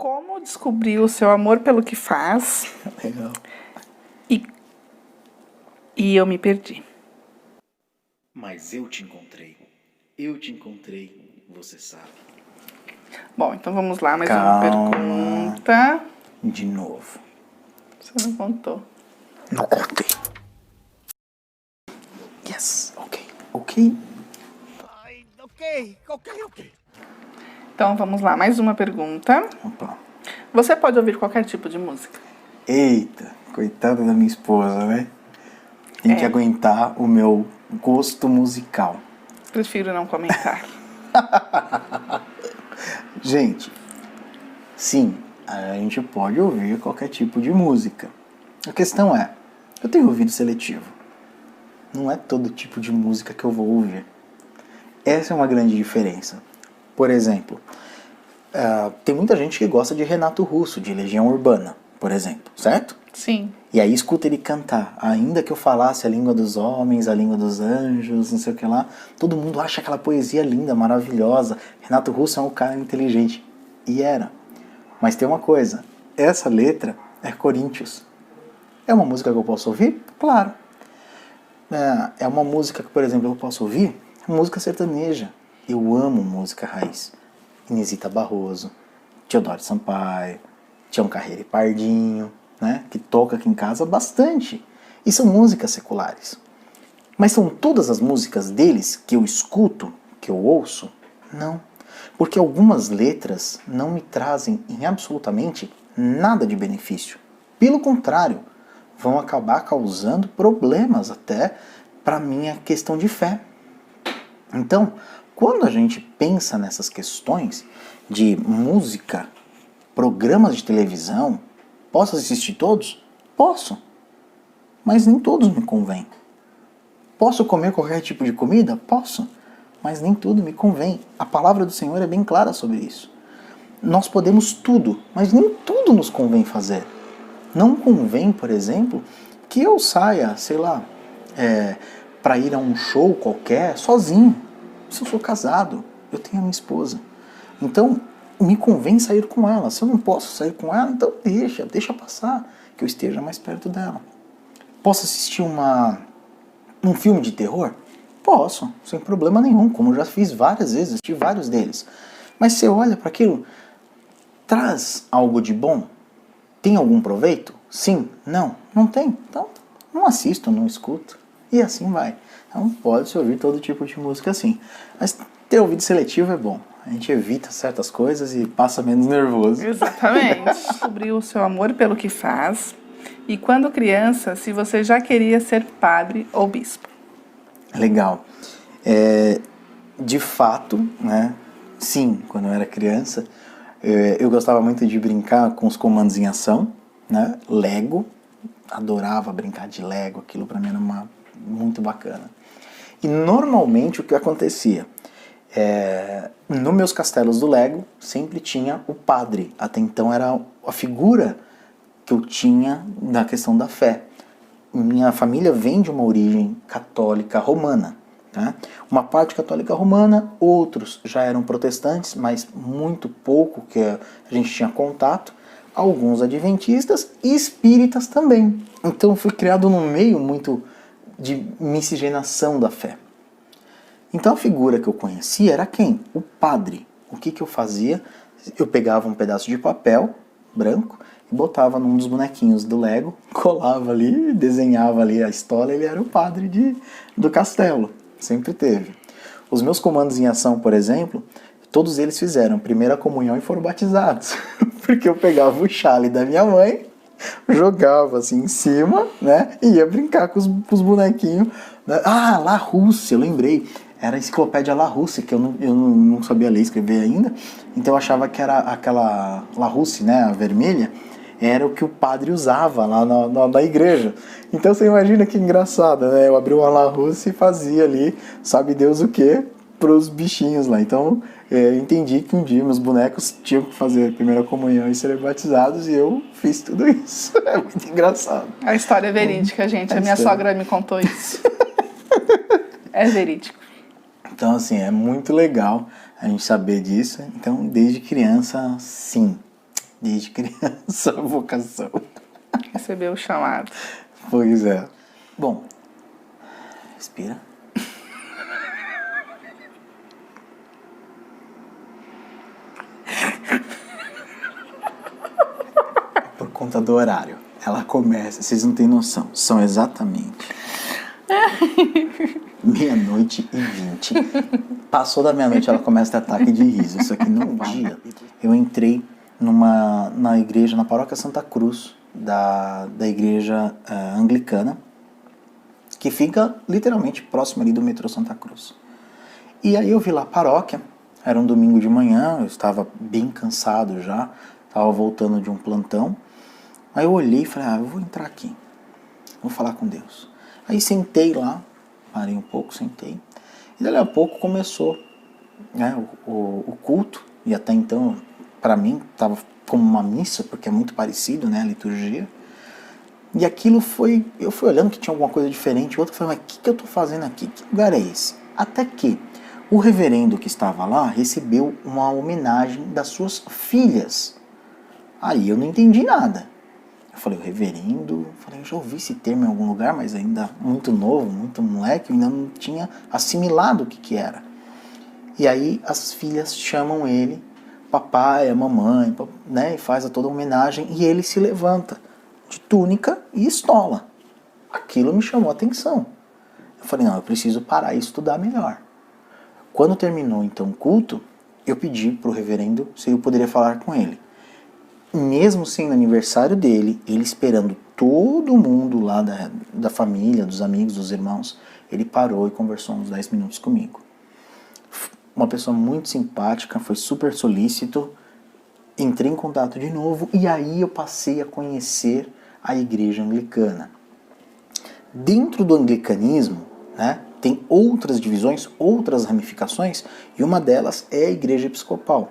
Como descobriu o seu amor pelo que faz? Legal. E eu me perdi. Mas eu te encontrei. Eu te encontrei, você sabe. Bom, então vamos lá, mais Calma. uma pergunta. De novo. Você não contou. Não contei. Yes, ok. Ok. Ok. Então vamos lá, mais uma pergunta. Opa. Você pode ouvir qualquer tipo de música? Eita, coitada da minha esposa, né? Tem que aguentar o meu gosto musical. Prefiro não comentar. Gente, sim, a gente pode ouvir qualquer tipo de música. A questão é, eu tenho ouvido seletivo. Não é todo tipo de música que eu vou ouvir. Essa é uma grande diferença. Por exemplo, tem muita gente que gosta de Renato Russo, de Legião Urbana, por exemplo, certo? Sim. E aí escuta ele cantar, ainda que eu falasse a língua dos homens, a língua dos anjos, não sei o que lá, todo mundo acha aquela poesia linda, maravilhosa. Renato Russo é um cara inteligente. E era. Mas tem uma coisa, essa letra é Coríntios. É uma música que eu posso ouvir? Claro. É uma música que, por exemplo, eu posso ouvir? Música sertaneja. Eu amo música raiz. Inesita Barroso, Teodoro Sampaio, Tião Carreiro e Pardinho, né, que toca aqui em casa bastante. E são músicas seculares. Mas são todas as músicas deles que eu escuto, que eu ouço? Não. Porque algumas letras não me trazem em absolutamente nada de benefício. Pelo contrário, vão acabar causando problemas até para a minha questão de fé. Então, quando a gente pensa nessas questões de música, programas de televisão, posso assistir todos? Posso. Mas nem todos me convêm. Posso comer qualquer tipo de comida? Posso. Mas nem tudo me convém. A palavra do Senhor é bem clara sobre isso. Nós podemos tudo, mas nem tudo nos convém fazer. Não convém, por exemplo, que eu saia, sei lá, para ir a um show qualquer sozinho. Se eu sou casado, eu tenho a minha esposa. Então, me convém sair com ela. Se eu não posso sair com ela, então deixa passar, que eu esteja mais perto dela. Posso assistir um filme de terror? Posso, sem problema nenhum, como eu já fiz várias vezes, assisti vários deles. Mas você olha para aquilo, traz algo de bom? Tem algum proveito? Sim, não tem. Então, não assisto, não escuto. E assim vai. Então, pode-se ouvir todo tipo de música assim. Mas ter ouvido seletivo é bom. A gente evita certas coisas e passa menos nervoso. Exatamente. Descobriu o seu amor pelo que faz. E quando criança, se você já queria ser padre ou bispo. Legal. De fato, né? Sim, quando eu era criança, eu gostava muito de brincar com os comandos em ação, né? Lego. Adorava brincar de Lego, aquilo pra mim era muito bacana. E normalmente o que acontecia? Nos meus castelos do Lego sempre tinha o padre. Até então era a figura que eu tinha na questão da fé. Minha família vem de uma origem católica romana. Tá? Uma parte católica romana, outros já eram protestantes, mas muito pouco que a gente tinha contato. Alguns adventistas e espíritas também. Então eu fui criado num meio muito de miscigenação da fé. Então a figura que eu conhecia era quem? O padre. O que eu fazia? Eu pegava um pedaço de papel branco e botava num dos bonequinhos do Lego, colava ali, desenhava ali a história, ele era o padre do castelo. Sempre teve. Os meus comandos em ação, por exemplo, todos eles fizeram primeira comunhão e foram batizados. Porque eu pegava o chale da minha mãe, jogava assim em cima, né? E ia brincar com os bonequinhos. Né? Ah, La Russe, eu lembrei. Era a enciclopédia La Russe, que eu não sabia ler e escrever ainda. Então eu achava que era aquela La Russe, né? A vermelha. Era o que o padre usava lá na igreja. Então você imagina que engraçado, né? Eu abri uma La Russe e fazia ali, sabe Deus o quê, pros bichinhos lá. Então eu entendi que um dia meus bonecos tinham que fazer a primeira comunhão e serem batizados e eu fiz tudo isso. É muito engraçado. A história é verídica, gente. A minha sogra me contou isso. É verídico. Então, assim, é muito legal a gente saber disso. Então, desde criança, sim, desde criança a vocação. Recebeu o chamado. Pois é. Bom, respira. Por conta do horário. Ela começa, vocês não têm noção, são exatamente 00:20. Passou da meia-noite, ela começa a ter ataque de riso. Isso aqui não vai. Eu entrei na igreja, na paróquia Santa Cruz, da igreja anglicana, que fica literalmente próximo ali do metrô Santa Cruz. E aí eu vi lá a paróquia, era um domingo de manhã, eu estava bem cansado já, estava voltando de um plantão. Aí eu olhei e falei, eu vou entrar aqui, vou falar com Deus. Aí sentei lá, parei um pouco, sentei, e dali a pouco começou, né, o culto, e até então, para mim, estava como uma missa, porque é muito parecido, né, a liturgia. E aquilo foi, eu fui olhando que tinha alguma coisa diferente, o outro falou, mas o que eu estou fazendo aqui? Que lugar é esse? Até que o reverendo que estava lá recebeu uma homenagem das suas filhas. Aí eu não entendi nada. Eu falei, o reverendo, eu já ouvi esse termo em algum lugar, mas ainda muito novo, muito moleque, eu ainda não tinha assimilado o que era. E aí as filhas chamam ele, papai, a mamãe, né, e faz toda a homenagem, e ele se levanta de túnica e estola. Aquilo me chamou a atenção. Eu falei, não, eu preciso parar e estudar melhor. Quando terminou então o culto, eu pedi para o reverendo se eu poderia falar com ele. Mesmo sendo aniversário dele, ele esperando todo mundo lá da família, dos amigos, dos irmãos, ele parou e conversou uns 10 minutos comigo. Uma pessoa muito simpática, foi super solícito, entrei em contato de novo e aí eu passei a conhecer a igreja anglicana. Dentro do anglicanismo, né, tem outras divisões, outras ramificações, e uma delas é a igreja episcopal,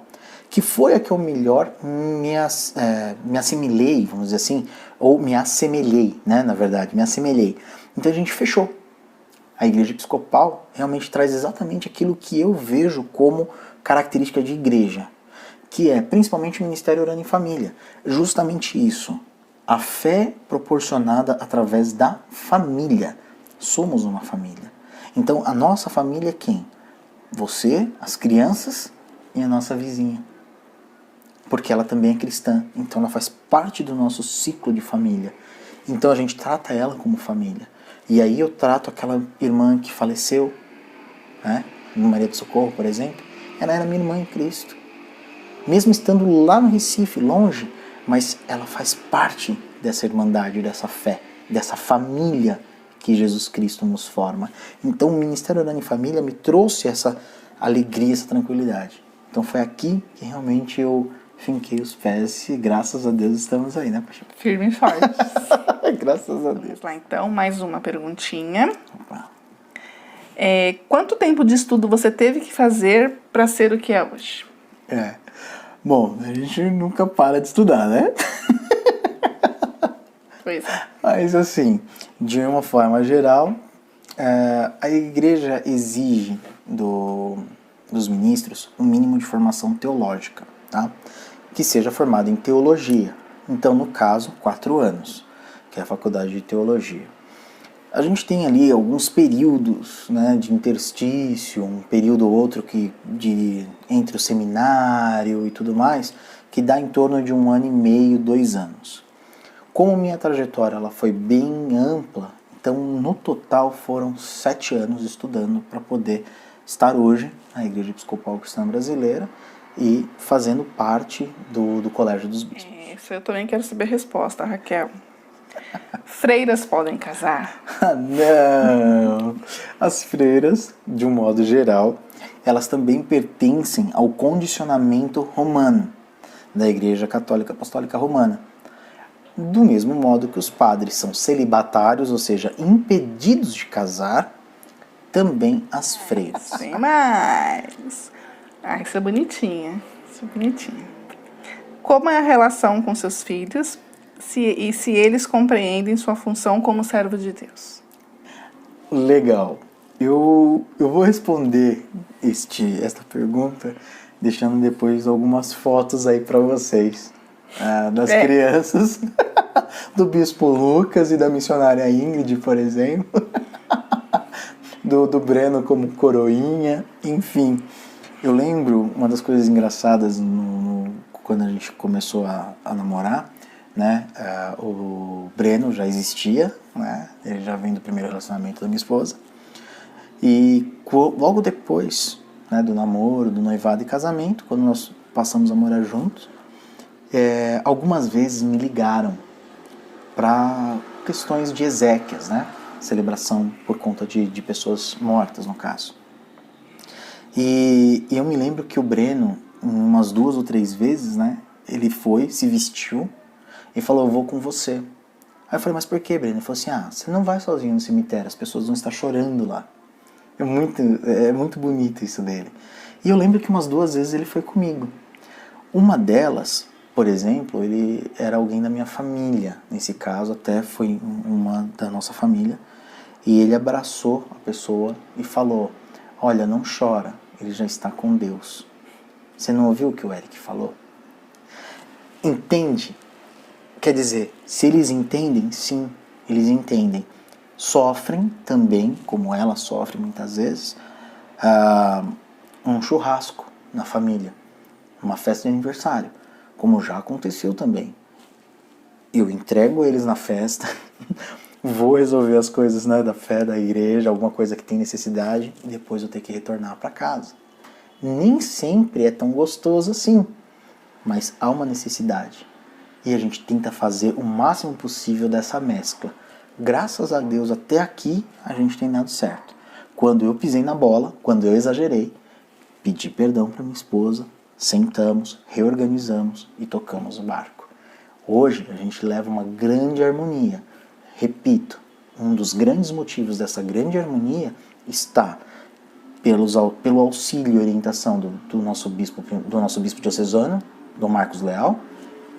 que foi a que eu melhor me assimilei, vamos dizer assim, ou me assemelhei, né, na verdade, me assemelhei. Então a gente fechou. A igreja episcopal realmente traz exatamente aquilo que eu vejo como característica de igreja, que é principalmente o ministério orando em família. Justamente isso, a fé proporcionada através da família. Somos uma família. Então a nossa família é quem? Você, as crianças e a nossa vizinha. Porque ela também é cristã, então ela faz parte do nosso ciclo de família. Então a gente trata ela como família. E aí eu trato aquela irmã que faleceu, né, Maria do Socorro, por exemplo, ela era minha irmã em Cristo. Mesmo estando lá no Recife, longe, mas ela faz parte dessa irmandade, dessa fé, dessa família que Jesus Cristo nos forma. Então o Ministério Orando em Família me trouxe essa alegria, essa tranquilidade. Então foi aqui que realmente eu finquei os pés e graças a Deus estamos aí, né, Paixão? Firme e forte. Graças a Deus. Vamos lá, então, mais uma perguntinha. Opa. Quanto tempo de estudo você teve que fazer para ser o que é hoje? Bom, a gente nunca para de estudar, né? Pois é. Mas assim, de uma forma geral, a igreja exige dos ministros um mínimo de formação teológica, tá? Que seja formado em teologia. Então, no caso, 4 anos, que é a faculdade de teologia. A gente tem ali alguns períodos, né, de interstício, um período ou outro entre o seminário e tudo mais, que dá em torno de 1 ano e meio, 2 anos. Como minha trajetória ela foi bem ampla, então no total foram 7 anos estudando para poder estar hoje na Igreja Episcopal Cristã Brasileira e fazendo parte do Colégio dos Bispos. Isso eu também quero saber a resposta, Raquel. Freiras podem casar? Não! As freiras, de um modo geral, elas também pertencem ao condicionamento romano da Igreja Católica Apostólica Romana. Do mesmo modo que os padres são celibatários, ou seja, impedidos de casar, também as freiras. Sim, mas... isso é bonitinha. Isso é bonitinha. Como é a relação com seus filhos e se eles compreendem sua função como servo de Deus? Legal. Eu vou responder esta pergunta deixando depois algumas fotos aí para vocês. das crianças, do bispo Lucas e da missionária Ingrid, por exemplo, do Breno como coroinha, enfim. Eu lembro uma das coisas engraçadas quando a gente começou a namorar, né? O Breno já existia, né? Ele já vem do primeiro relacionamento da minha esposa. E logo depois, né, do namoro, do noivado e casamento, quando nós passamos a morar juntos, algumas vezes me ligaram para questões de exéquias, né? Celebração por conta de pessoas mortas, no caso. E eu me lembro que o Breno, umas 2 ou 3 vezes, né? Ele foi, se vestiu e falou, eu vou com você. Aí eu falei, mas por que, Breno? Ele falou assim, você não vai sozinho no cemitério, as pessoas vão estar chorando lá. É muito bonito isso dele. E eu lembro que umas 2 vezes ele foi comigo. Uma delas, por exemplo, ele era alguém da minha família. Nesse caso, até foi uma da nossa família. E ele abraçou a pessoa e falou, olha, não chora, ele já está com Deus. Você não ouviu o que o Eric falou? Entende? Quer dizer, se eles entendem, sim, eles entendem. Sofrem também, como ela sofre muitas vezes, um churrasco na família, uma festa de aniversário, como já aconteceu também. Eu entrego eles na festa, vou resolver as coisas, né, da fé, da igreja, alguma coisa que tem necessidade, e depois eu tenho que retornar para casa. Nem sempre é tão gostoso assim, mas há uma necessidade. E a gente tenta fazer o máximo possível dessa mescla. Graças a Deus, até aqui, a gente tem dado certo. Quando eu pisei na bola, quando eu exagerei, pedi perdão para minha esposa, sentamos, reorganizamos e tocamos o barco. Hoje, a gente leva uma grande harmonia. Repito, um dos grandes motivos dessa grande harmonia está pelo auxílio e orientação do nosso bispo diocesano, Dom Marcos Leal,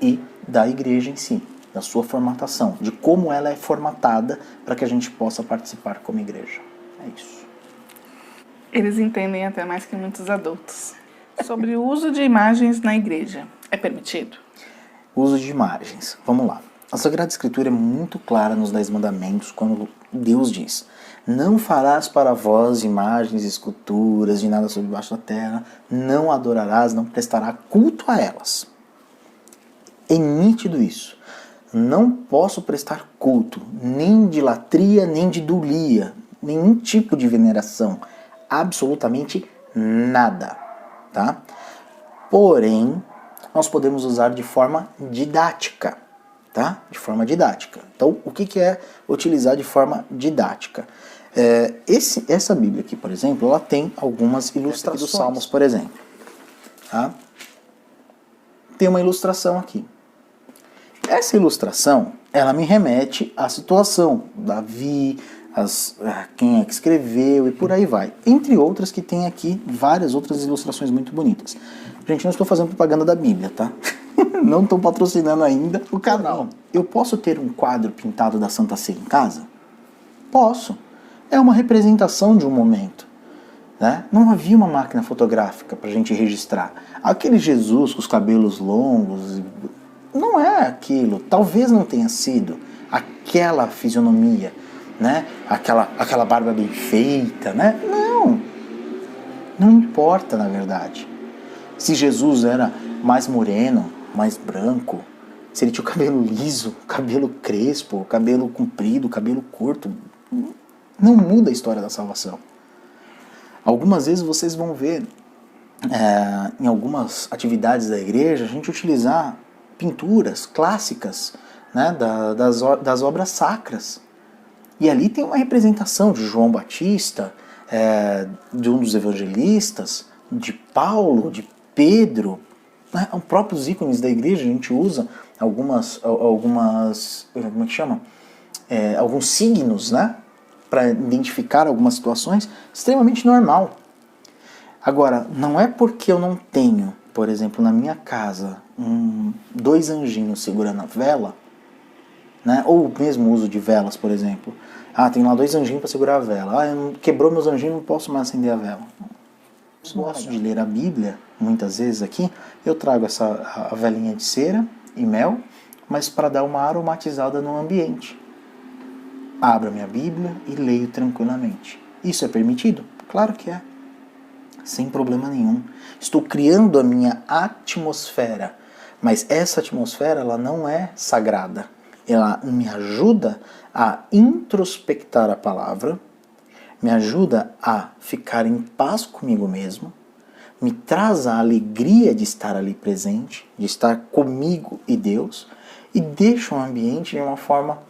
e da igreja em si, da sua formatação, de como ela é formatada para que a gente possa participar como igreja. É isso. Eles entendem até mais que muitos adultos. Sobre o uso de imagens na igreja, é permitido? Uso de imagens. Vamos lá. A Sagrada Escritura é muito clara nos 10 mandamentos quando Deus diz: não farás para vós imagens, esculturas, de nada sobre debaixo da terra, não adorarás, não prestarás culto a elas. É nítido isso. Não posso prestar culto, nem de latria, nem de idolia, nenhum tipo de veneração, absolutamente nada, tá? Porém, nós podemos usar de forma didática, tá? De forma didática. Então, o que é utilizar de forma didática? Essa Bíblia aqui, por exemplo, ela tem algumas ilustrações dos Salmos, por exemplo. Tá? Tem uma ilustração aqui. Essa ilustração, ela me remete à situação, Davi, quem é que escreveu e por aí vai. Entre outras que tem aqui várias outras ilustrações muito bonitas. Gente, não estou fazendo propaganda da Bíblia, tá? Não estou patrocinando ainda o canal. Eu posso ter um quadro pintado da Santa Ceia em casa? Posso. É uma representação de um momento. Né? Não havia uma máquina fotográfica para a gente registrar. Aquele Jesus com os cabelos longos... Não é aquilo, talvez não tenha sido aquela fisionomia, né? Aquela barba bem feita, né? Não importa, na verdade. Se Jesus era mais moreno, mais branco, se ele tinha o cabelo liso, cabelo crespo, cabelo comprido, cabelo curto, não muda a história da salvação. Algumas vezes vocês vão ver em algumas atividades da igreja a gente utilizar pinturas clássicas, né, das obras sacras. E ali tem uma representação de João Batista, de um dos evangelistas, de Paulo, de Pedro, né, os próprios ícones da igreja. A gente usa algumas como é que chama? Alguns signos, né, para identificar algumas situações, extremamente normal. Agora, não é porque eu não tenho, por exemplo, na minha casa, 2 anjinhos segurando a vela, né? Ou mesmo o uso de velas, por exemplo. Tem lá 2 anjinhos para segurar a vela. Quebrou meus anjinhos, não posso mais acender a vela. Eu gosto de ler a Bíblia, muitas vezes aqui, eu trago a velinha de cera e mel, mas para dar uma aromatizada no ambiente. Abro minha Bíblia e leio tranquilamente. Isso é permitido? Claro que é. Sem problema nenhum. Estou criando a minha atmosfera, mas essa atmosfera ela não é sagrada. Ela me ajuda a introspectar a palavra, me ajuda a ficar em paz comigo mesmo, me traz a alegria de estar ali presente, de estar comigo e Deus, e deixa o ambiente de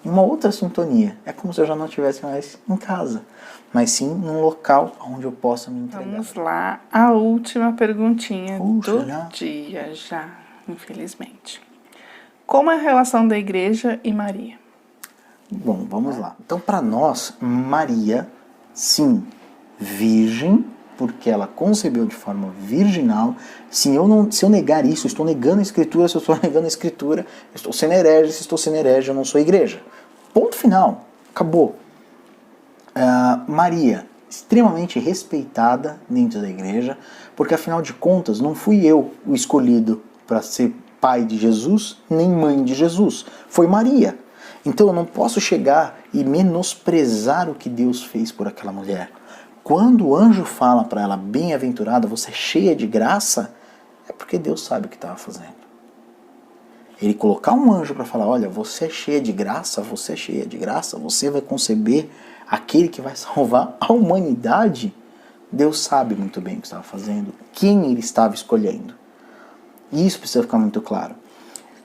uma outra sintonia. É como se eu já não estivesse mais em casa, mas sim num local onde eu possa me entregar. Vamos lá, a última perguntinha do já? dia já, infelizmente. Como é a relação da igreja e Maria? Bom, vamos lá. Então, para nós, Maria, sim, virgem, porque ela concebeu de forma virginal. Se eu negar isso, eu estou negando a Escritura. Se eu estou negando a Escritura, eu estou sendo herege. Se estou sendo herege, eu não sou igreja. Ponto final. Acabou. Maria, extremamente respeitada dentro da igreja, porque afinal de contas, não fui eu o escolhido para ser pai de Jesus, nem mãe de Jesus. Foi Maria. Então eu não posso chegar e menosprezar o que Deus fez por aquela mulher. Quando o anjo fala para ela, bem-aventurada, você é cheia de graça, é porque Deus sabe o que estava fazendo. Ele colocar um anjo para falar, olha, você é cheia de graça, você é cheia de graça, você vai conceber aquele que vai salvar a humanidade, Deus sabe muito bem o que estava fazendo, quem ele estava escolhendo. E isso precisa ficar muito claro.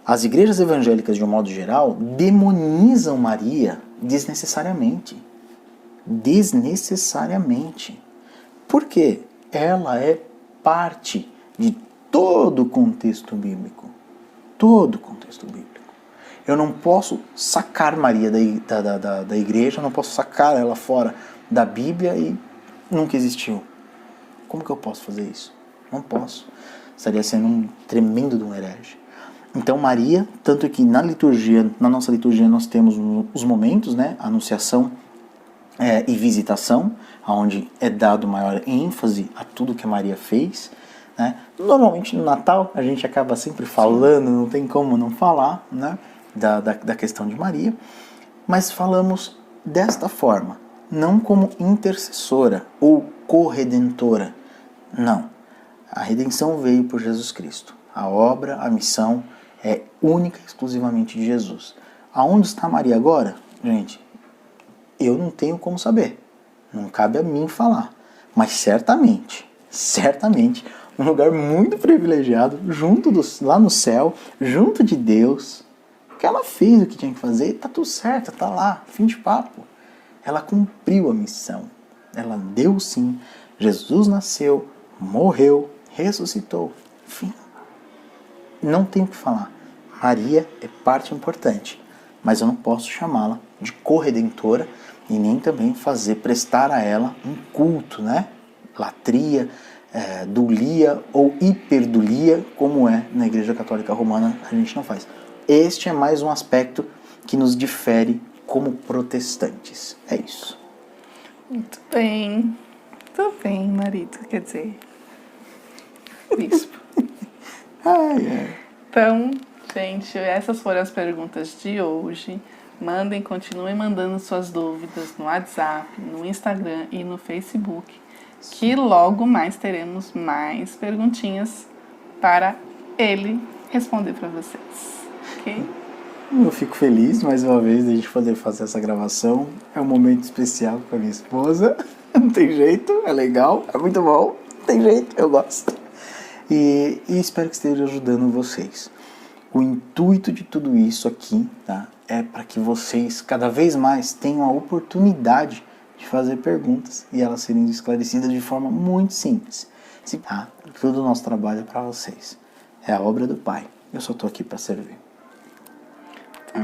As igrejas evangélicas, de um modo geral, demonizam Maria desnecessariamente. Desnecessariamente. Por quê? Ela é parte de todo o contexto bíblico. Todo o contexto bíblico. Eu não posso sacar Maria da igreja, eu não posso sacar ela fora da Bíblia e nunca existiu. Como que eu posso fazer isso? Não posso. Estaria sendo um tremendo de um herege. Então Maria, tanto que na nossa liturgia nós temos os momentos, né? Anunciação e visitação, onde é dado maior ênfase a tudo que Maria fez. Né? Normalmente no Natal a gente acaba sempre falando, não tem como não falar, né? da questão de Maria, mas falamos desta forma, não como intercessora ou corredentora. Não. A redenção veio por Jesus Cristo. A obra, a missão é única e exclusivamente de Jesus. Aonde está Maria agora? Gente, eu não tenho como saber. Não cabe a mim falar. Mas certamente, um lugar muito privilegiado, lá no céu, junto de Deus, que ela fez o que tinha que fazer, tá tudo certo, tá lá, fim de papo. Ela cumpriu a missão. Ela deu sim. Jesus nasceu, morreu, ressuscitou. Fim. Não tenho o que falar. Maria é parte importante, mas eu não posso chamá-la de corredentora e nem também prestar a ela um culto, né? Latria, dulia ou hiperdulia, como é na Igreja Católica Romana, a gente não faz. Este é mais um aspecto que nos difere como protestantes. É isso. Muito bem. Muito bem, marido. Quer dizer, bispo. Então, gente, essas foram as perguntas de hoje. Continuem mandando suas dúvidas no WhatsApp, no Instagram e no Facebook, que logo mais teremos mais perguntinhas para ele responder para vocês. Ok? Eu fico feliz, mais uma vez, de a gente poder fazer essa gravação. É um momento especial com a minha esposa. Não tem jeito, é legal, é muito bom. Não tem jeito, eu gosto. E espero que esteja ajudando vocês. O intuito de tudo isso aqui, tá, é para que vocês cada vez mais tenham a oportunidade de fazer perguntas e elas serem esclarecidas de forma muito simples. Tá? Todo o nosso trabalho é para vocês. É a obra do Pai. Eu só estou aqui para servir.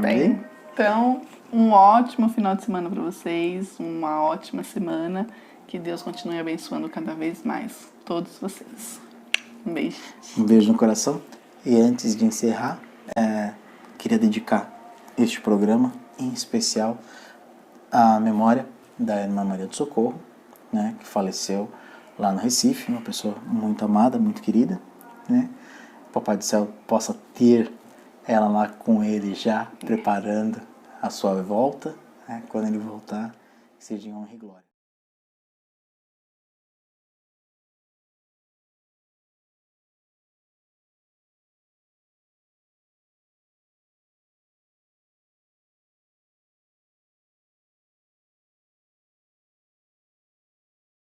Bem, então, um ótimo final de semana para vocês, uma ótima semana, que Deus continue abençoando cada vez mais todos vocês. Um beijo. Um beijo no coração. E antes de encerrar, queria dedicar este programa, em especial, à memória da irmã Maria do Socorro, né, que faleceu lá no Recife, uma pessoa muito amada, muito querida, né? O Papai do Céu possa ter Ela lá com ele já preparando a sua volta, né? Quando ele voltar, que seja em honra e glória.